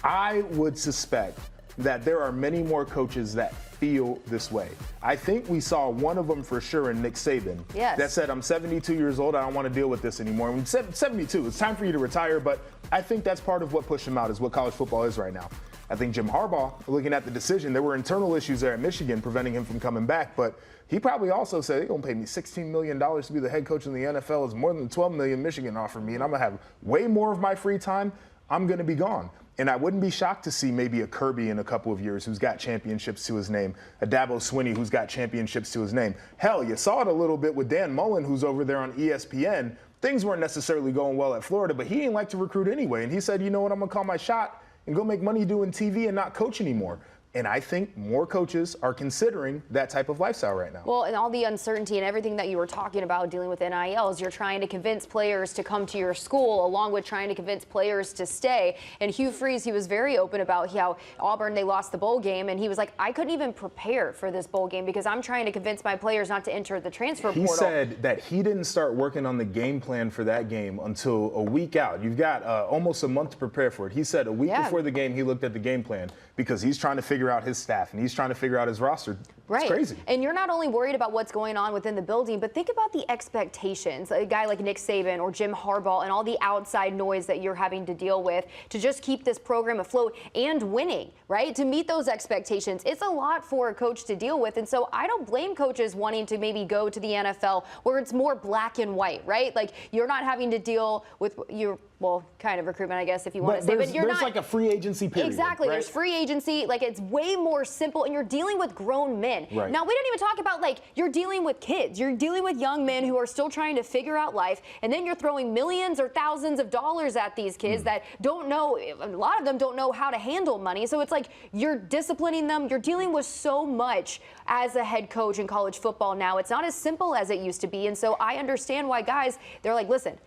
Speaker 4: I would suspect that there are many more coaches that feel this way. I think we saw one of them for sure in Nick Saban that said, I'm 72 years old, I don't want to deal with this anymore. When 72, it's time for you to retire, but I think that's part of what pushed him out, is what college football is right now. I think Jim Harbaugh, looking at the decision, there were internal issues there at Michigan preventing him from coming back, but he probably also said, they're going to pay me $16 million to be the head coach in the NFL. It's more than the $12 million Michigan offered me, and I'm going to have way more of my free time. I'm going to be gone. And I wouldn't be shocked to see maybe a Kirby in a couple of years who's got championships to his name, a Dabo Swinney who's got championships to his name. Hell, you saw it a little bit with Dan Mullen, who's over there on ESPN. Things weren't necessarily going well at Florida, but he didn't like to recruit anyway. And he said, you know what, I'm going to call my shot and go make money doing TV and not coach anymore. And I think more coaches are considering that type of lifestyle right now.
Speaker 2: Well, and all the uncertainty and everything that you were talking about dealing with NILs, you're trying to convince players to come to your school along with trying to convince players to stay. And Hugh Freeze, he was very open about how Auburn, they lost the bowl game. And he was like, I couldn't even prepare for this bowl game because I'm trying to convince my players not to enter the transfer portal.
Speaker 4: He said that he didn't start working on the game plan for that game until a week out. You've got almost a month to prepare for it. He said a week before the game, he looked at the game plan because he's trying to figure out his staff and he's trying to figure out his roster.
Speaker 2: Right.
Speaker 4: It's crazy.
Speaker 2: And you're not only worried about what's going on within the building, but think about the expectations. A guy like Nick Saban or Jim Harbaugh and all the outside noise that you're having to deal with to just keep this program afloat and winning, right? To meet those expectations. It's a lot for a coach to deal with. And so I don't blame coaches wanting to maybe go to the NFL where it's more black and white, right? Like you're not having to deal with your, well, kind of recruitment, I guess, if you want to say, but you're not.
Speaker 4: There's like a free agency period.
Speaker 2: Exactly.
Speaker 4: Right?
Speaker 2: There's free agency. Like it's way more simple and you're dealing with grown men.
Speaker 4: Right.
Speaker 2: Now, we don't even talk about like you're dealing with kids. You're dealing with young men who are still trying to figure out life. And then you're throwing millions or thousands of dollars at these kids that don't know, a lot of them don't know how to handle money. So it's like you're disciplining them. You're dealing with so much as a head coach in college football now. It's not as simple as it used to be. And so I understand why guys, they're like, listen,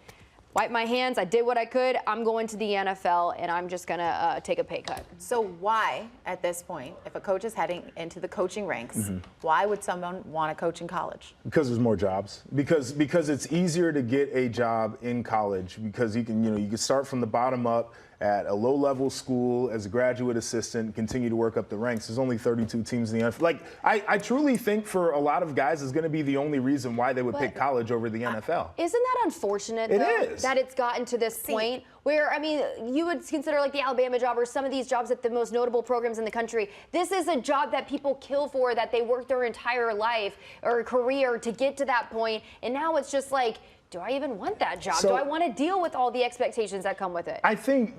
Speaker 2: wipe my hands. I did what I could. I'm going to the NFL, and I'm just going to take a pay cut.
Speaker 3: So why, at this point, if a coach is heading into the coaching ranks, why would someone want to coach in college?
Speaker 4: Because there's more jobs. Because it's easier to get a job in college because you can start from the bottom up at a low-level school as a graduate assistant, continue to work up the ranks. There's only 32 teams in the NFL. Like, I truly think for a lot of guys is going to be the only reason why they would pick college over the NFL.
Speaker 2: Isn't that unfortunate,
Speaker 4: It
Speaker 2: though,
Speaker 4: is.
Speaker 2: that it's gotten to this point where, I mean, you would consider like the Alabama job or some of these jobs at the most notable programs in the country. This is a job that people kill for, that they work their entire life or career to get to that point. And now it's just like, do I even want that job?
Speaker 4: So,
Speaker 2: do I want to deal with all the expectations that come with it?
Speaker 4: I think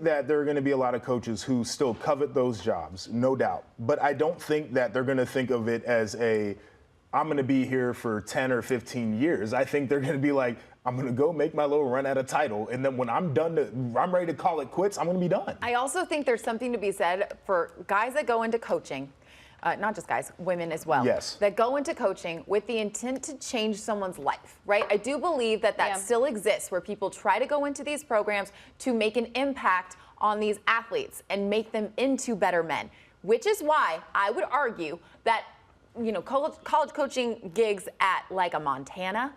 Speaker 4: that there are going to be a lot of coaches who still covet those jobs, no doubt. But I don't think that they're going to think of it as I'm going to be here for 10 or 15 years. I think they're going to be like, I'm going to go make my little run at a title, and then when I'm ready to call it quits, I'm going to be done.
Speaker 3: I also think there's something to be said for guys that go into coaching. Not just guys, women as well.
Speaker 4: Yes.
Speaker 3: That go into coaching with the intent to change someone's life, right? I do believe that still exists, where people try to go into these programs to make an impact on these athletes and make them into better men, which is why I would argue that, college coaching gigs at like a Montana,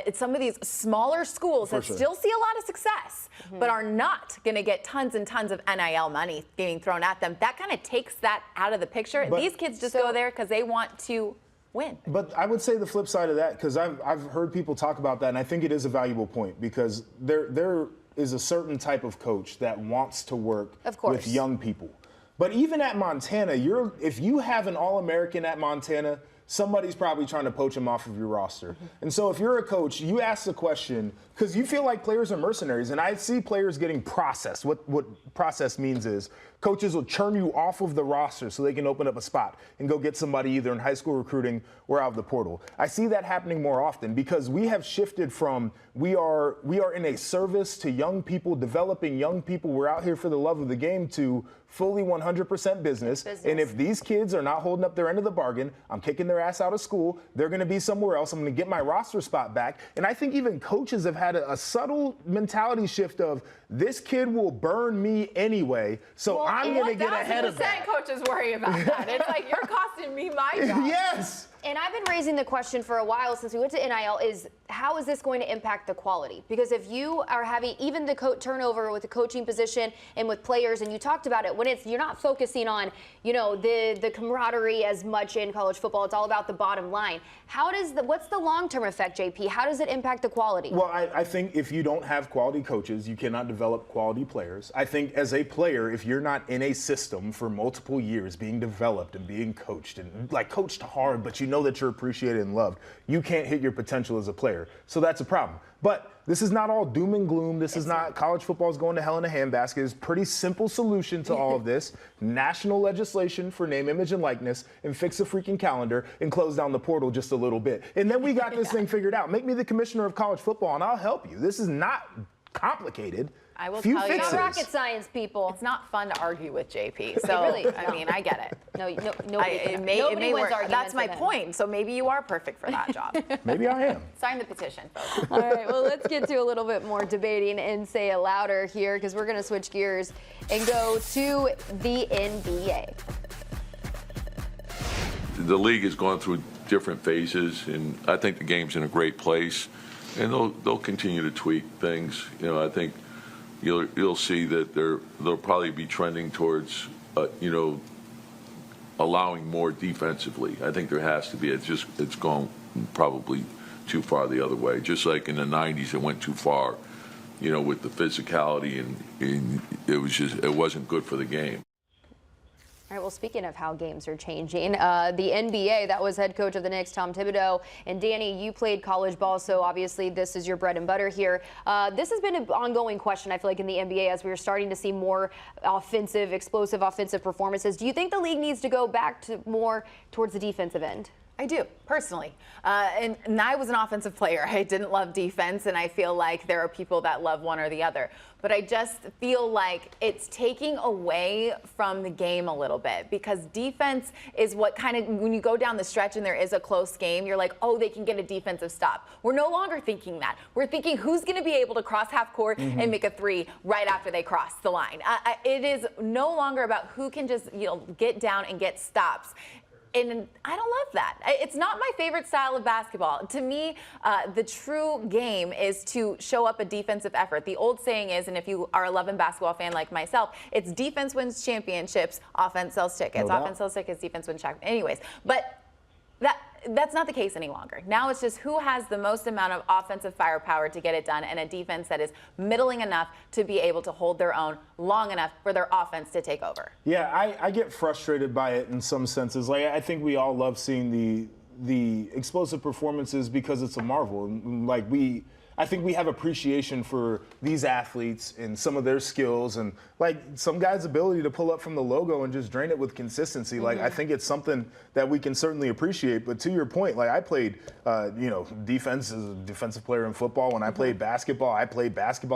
Speaker 3: it's some of these smaller schools that still see a lot of success, but are not going to get tons and tons of NIL money being thrown at them. That kind of takes that out of the picture. These kids just go there because they want to win.
Speaker 4: But I would say the flip side of that, because I've heard people talk about that, and I think it is a valuable point, because there is a certain type of coach that wants to work with young people. But even at Montana, if you have an All-American at Montana, somebody's probably trying to poach him off of your roster. And so if you're a coach, you ask the question, because you feel like players are mercenaries, and I see players getting processed. What process means is coaches will churn you off of the roster so they can open up a spot and go get somebody either in high school recruiting or out of the portal. I see that happening more often because we have shifted from we are in a service to young people, developing young people. We're out here for the love of the game to fully 100% business. And if these kids are not holding up their end of the bargain, I'm kicking their ass out of school. They're going to be somewhere else. I'm going to get my roster spot back. And I think even coaches have had a subtle mentality shift of this kid will burn me anyway, so I'm going to get ahead of that.
Speaker 3: Coaches worry about that. It's like, you're costing me my job.
Speaker 4: Yes.
Speaker 2: And I've been raising the question for a while since we went to NIL is how is this going to impact the quality? Because if you are having even the turnover with the coaching position and with players, and you talked about it, when you're not focusing on, the camaraderie as much in college football, it's all about the bottom line. What's the long-term effect, JP? How does it impact the quality?
Speaker 4: Well, I think if you don't have quality coaches, you cannot develop quality players. I think as a player, if you're not in a system for multiple years being developed and being coached and coached hard, but you know that you're appreciated and loved, you can't hit your potential as a player. So that's a problem. But this is not all doom and gloom. This is not college football is going to hell in a handbasket. It's a pretty simple solution to all of this. National legislation for name, image, and likeness, and fix the freaking calendar and close down the portal just a little bit. And then we got this thing figured out. Make me the commissioner of college football and I'll help you. This is not complicated.
Speaker 3: I will tell you,
Speaker 2: it's not rocket science, people.
Speaker 3: It's not fun to argue with JP. So I mean, I get it.
Speaker 2: Nobody
Speaker 3: may
Speaker 2: wins
Speaker 3: work.
Speaker 2: arguments.
Speaker 3: That's my
Speaker 2: with him.
Speaker 3: point. So maybe you are perfect for that job.
Speaker 4: Maybe I am.
Speaker 3: Sign the petition, folks.
Speaker 2: All right, well, let's get to a little bit more debating and say it louder here because we're going to switch gears and go to the NBA.
Speaker 6: The league has gone through different phases, and I think the game's in a great place, and they'll continue to tweak things. I think you'll see that they'll probably be trending towards allowing more defensively. I think there has to be. It's gone probably too far the other way. Just like in the 90s, it went too far, with the physicality, and it wasn't good for the game.
Speaker 2: All right, well, speaking of how games are changing, the NBA, that was head coach of the Knicks, Tom Thibodeau. And Danny, you played college ball, so obviously this is your bread and butter here. This has been an ongoing question, I feel like, in the NBA as we are starting to see more explosive offensive performances. Do you think the league needs to go back to more towards the defensive end?
Speaker 3: I do, personally. And I was an offensive player. I didn't love defense, and I feel like there are people that love one or the other. But I just feel like it's taking away from the game a little bit because defense is what kind of, when you go down the stretch and there is a close game, you're like, oh, they can get a defensive stop. We're no longer thinking that. We're thinking who's going to be able to cross half court and make a three right after they cross the line. It is no longer about who can just get down and get stops. And I don't love that. It's not my favorite style of basketball. To me, the true game is to show up a defensive effort. The old saying is, and if you are a Love and basketball fan like myself, it's defense wins championships, offense sells tickets. Offense sells tickets, defense wins championships. Anyways, but that's not the case any longer. Now it's just who has the most amount of offensive firepower to get it done and a defense that is middling enough to be able to hold their own long enough for their offense to take over.
Speaker 4: Yeah, I get frustrated by it in some senses. I think we all love seeing the explosive performances because it's a marvel. I think we have appreciation for these athletes and some of their skills and some guys' ability to pull up from the logo and just drain it with consistency. I think it's something that we can certainly appreciate. But to your point, I played, defense as a defensive player in football. When I played basketball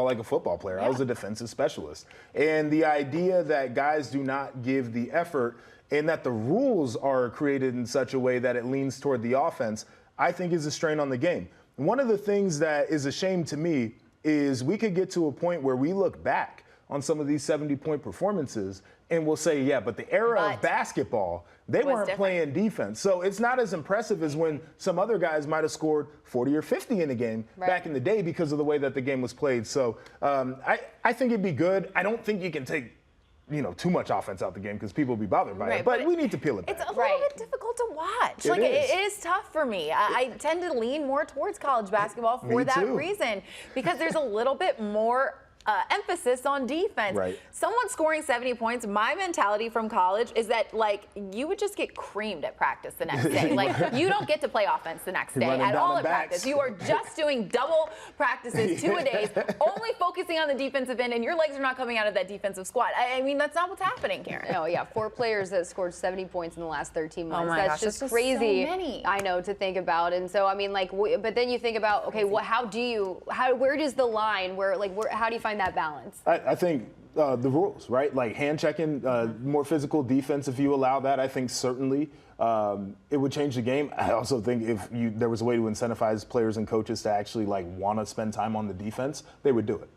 Speaker 4: like a football player. Yeah. I was a defensive specialist. And the idea that guys do not give the effort and that the rules are created in such a way that it leans toward the offense, I think is a strain on the game. One of the things that is a shame to me is we could get to a point where we look back on some of these 70-point performances and we'll say, yeah, but the era of basketball, they weren't playing defense. So it's not as impressive as when some other guys might have scored 40 or 50 in a game back in the day because of the way that the game was played. So I think it'd be good. I don't think you can take too much offense out the game because people will be bothered by it. But we need to peel it back.
Speaker 3: It's a little bit difficult to watch.
Speaker 4: It
Speaker 3: is tough for me. I tend to lean more towards college basketball for that reason, because there's a little bit more emphasis on defense.
Speaker 4: Right.
Speaker 3: Someone scoring 70 points, my mentality from college is that, like, you would just get creamed at practice the next day. Like, you don't get to play offense the next day at all at practice. You are just doing double practices 2-a-days, only focusing on the defensive end, and your legs are not coming out of that defensive squat. I mean, that's not what's happening, Karen.
Speaker 2: No, yeah, 4 players that scored 70 points in the last 13 months.
Speaker 3: Oh my
Speaker 2: That's
Speaker 3: gosh,
Speaker 2: just
Speaker 3: that's
Speaker 2: crazy.
Speaker 3: so many.
Speaker 2: I know, to think about. And so, I mean, like, but then you think about, okay, where does the line, how do you find that balance?
Speaker 4: I think the rules, right? Like hand checking, more physical defense. If you allow that, I think certainly it would change the game. I also think if there was a way to incentivize players and coaches to actually want to spend time on the defense, they would do it.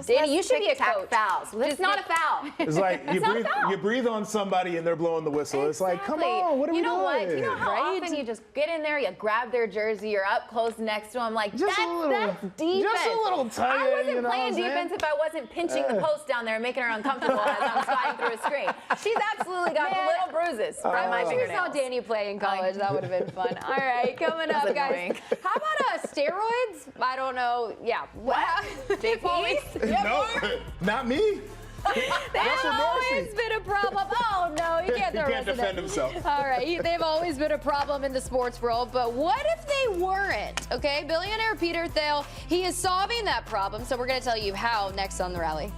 Speaker 2: Danny, you should be a coach.
Speaker 3: Fouls. It's not a foul.
Speaker 4: It's like you breathe on somebody and they're blowing the whistle. It's like, come on, what are we doing?
Speaker 3: You know what? You know how often you just get in there, you grab their jersey, you're up close next to them, like, that's defense.
Speaker 4: Just a little tight.
Speaker 3: I wasn't playing defense if I wasn't pinching the post down there and making her uncomfortable as I'm sliding through a screen. She's absolutely got little bruises from my fingernails.
Speaker 2: We saw Danny play in college. That would have been fun. All right, coming up, guys. How about steroids? I don't know. Yeah.
Speaker 3: What? JP?
Speaker 4: No, not me.
Speaker 2: That's always been a problem. Oh, no, he can't
Speaker 4: defend himself.
Speaker 2: All right, they've always been a problem in the sports world, but what if they weren't? Okay, billionaire Peter Thiel, he is solving that problem, so we're going to tell you how next on The Rally.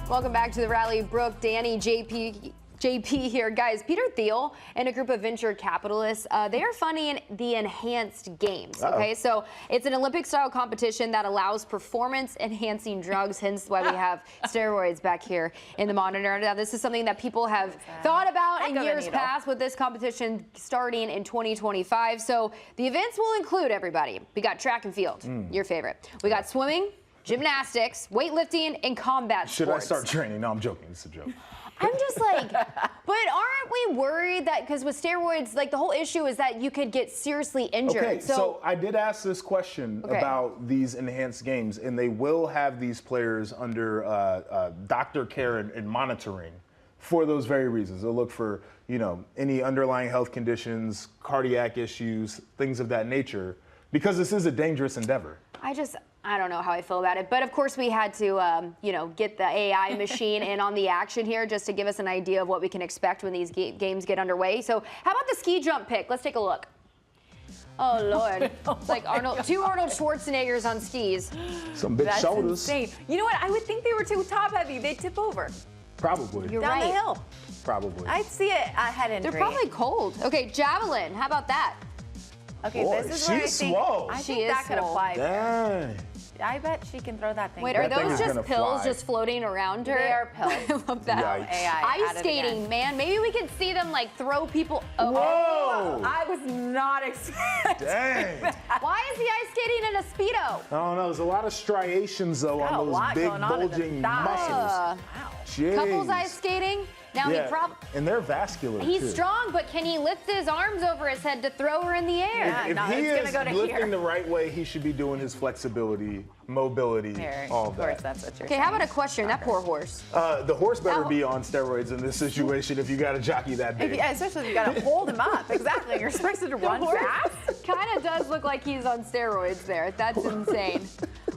Speaker 2: Welcome back to The Rally. Brooke, Danny, JP here. Guys, Peter Thiel and a group of venture capitalists, they are funding the enhanced games. Okay, so it's an Olympic-style competition that allows performance-enhancing drugs, hence why we have steroids back here in the monitor. Now, this is something that people have thought about in years past, with this competition starting in 2025. So the events will include everybody. We got track and field, your favorite. We got swimming, gymnastics, weightlifting, and combat sports.
Speaker 4: Should I start training? No, I'm joking. It's a joke.
Speaker 2: I'm just like, but aren't we worried that because with steroids, like the whole issue is that you could get seriously injured?
Speaker 4: Okay, so I did ask this question about these enhanced games, and they will have these players under doctor care and monitoring for those very reasons. They'll look for, you know, any underlying health conditions, cardiac issues, things of that nature, because this is a dangerous endeavor.
Speaker 2: I don't know how I feel about it, but of course we had to, you know, get the AI machine in on the action here just to give us an idea of what we can expect when these games get underway. So how about the ski jump pick? Let's take a look. Oh, Lord. It's like two Arnold Schwarzeneggers on skis.
Speaker 4: Some big
Speaker 3: That's
Speaker 4: shoulders.
Speaker 3: insane. You know what? I would think they were too top heavy. They'd tip over.
Speaker 4: Probably.
Speaker 2: You're
Speaker 3: Down
Speaker 2: right.
Speaker 3: the hill.
Speaker 4: Probably.
Speaker 3: I'd see it a head injury.
Speaker 2: They're probably cold. Okay, javelin. How about that?
Speaker 3: Okay,
Speaker 4: Boy,
Speaker 3: this is where I
Speaker 4: she's
Speaker 3: think,
Speaker 4: swole.
Speaker 3: I
Speaker 2: She
Speaker 3: think
Speaker 2: is
Speaker 3: that could
Speaker 2: swole.
Speaker 3: apply.
Speaker 4: Dang.
Speaker 3: I bet she can throw that thing.
Speaker 2: Wait,
Speaker 3: back.
Speaker 2: are
Speaker 4: That thing
Speaker 2: those
Speaker 4: is
Speaker 2: just
Speaker 4: gonna
Speaker 2: pills
Speaker 4: fly.
Speaker 2: just floating around her?
Speaker 3: They are pills.
Speaker 2: I love that.
Speaker 4: Yikes.
Speaker 3: AI.
Speaker 2: Ice
Speaker 3: at it
Speaker 2: skating,
Speaker 3: again.
Speaker 2: man. Maybe we could see them like throw people. Oh.
Speaker 4: Whoa!
Speaker 3: I was not expecting.
Speaker 4: Dang.
Speaker 2: Why is he ice skating in a Speedo?
Speaker 4: I don't know. There's a lot of striations, though,
Speaker 3: Got a
Speaker 4: on those
Speaker 3: lot
Speaker 4: big,
Speaker 3: going on in the
Speaker 4: bulging
Speaker 3: thigh.
Speaker 4: muscles. Jeez.
Speaker 2: Couples ice skating. Now
Speaker 4: Yeah,
Speaker 2: he
Speaker 4: and they're vascular,
Speaker 2: he's
Speaker 4: too.
Speaker 2: strong, but can he lift his arms over his head to throw her in the air?
Speaker 3: Yeah.
Speaker 4: If
Speaker 3: No,
Speaker 4: he
Speaker 3: it's
Speaker 4: is
Speaker 3: gonna go to
Speaker 4: lifting
Speaker 3: here.
Speaker 4: the right way, he should be doing his flexibility, mobility,
Speaker 3: Here,
Speaker 4: all
Speaker 3: of
Speaker 4: that.
Speaker 3: course, that's what you're
Speaker 2: Okay,
Speaker 3: saying.
Speaker 2: how about a question? That poor horse.
Speaker 4: The horse better
Speaker 2: Now-
Speaker 4: be on steroids in this situation if you got a jockey that big.
Speaker 3: Yeah, especially if you got to hold him up. Exactly. You're expected to run fast.
Speaker 2: Kind of does look like he's on steroids there. That's insane.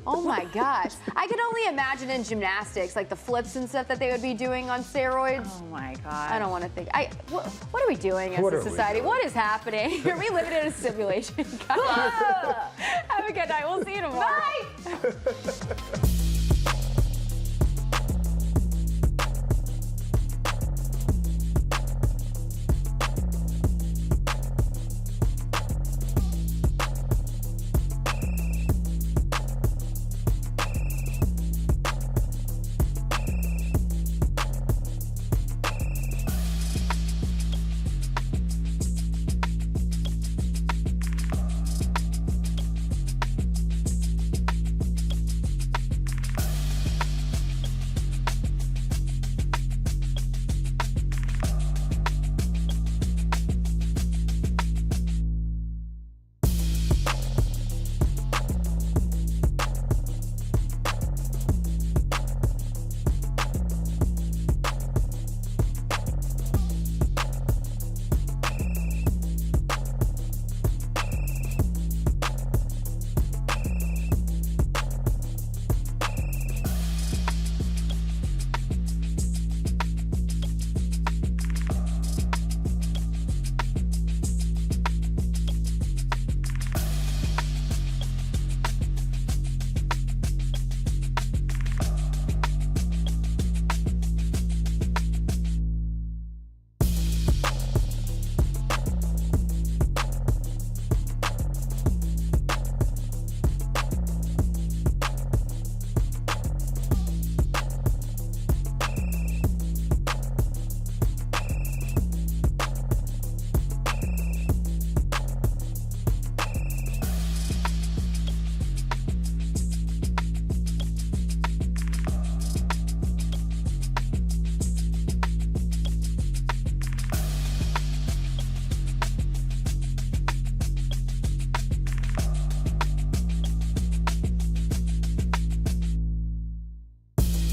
Speaker 2: Oh my gosh. I could only imagine in gymnastics, like the flips and stuff that they would be doing on steroids.
Speaker 3: Oh my God.
Speaker 2: I don't want to think. What are we doing as
Speaker 4: What
Speaker 2: a
Speaker 4: are we
Speaker 2: society?
Speaker 4: doing?
Speaker 2: What is happening? Are we living in a simulation? Have a good night. We'll see you tomorrow. Bye.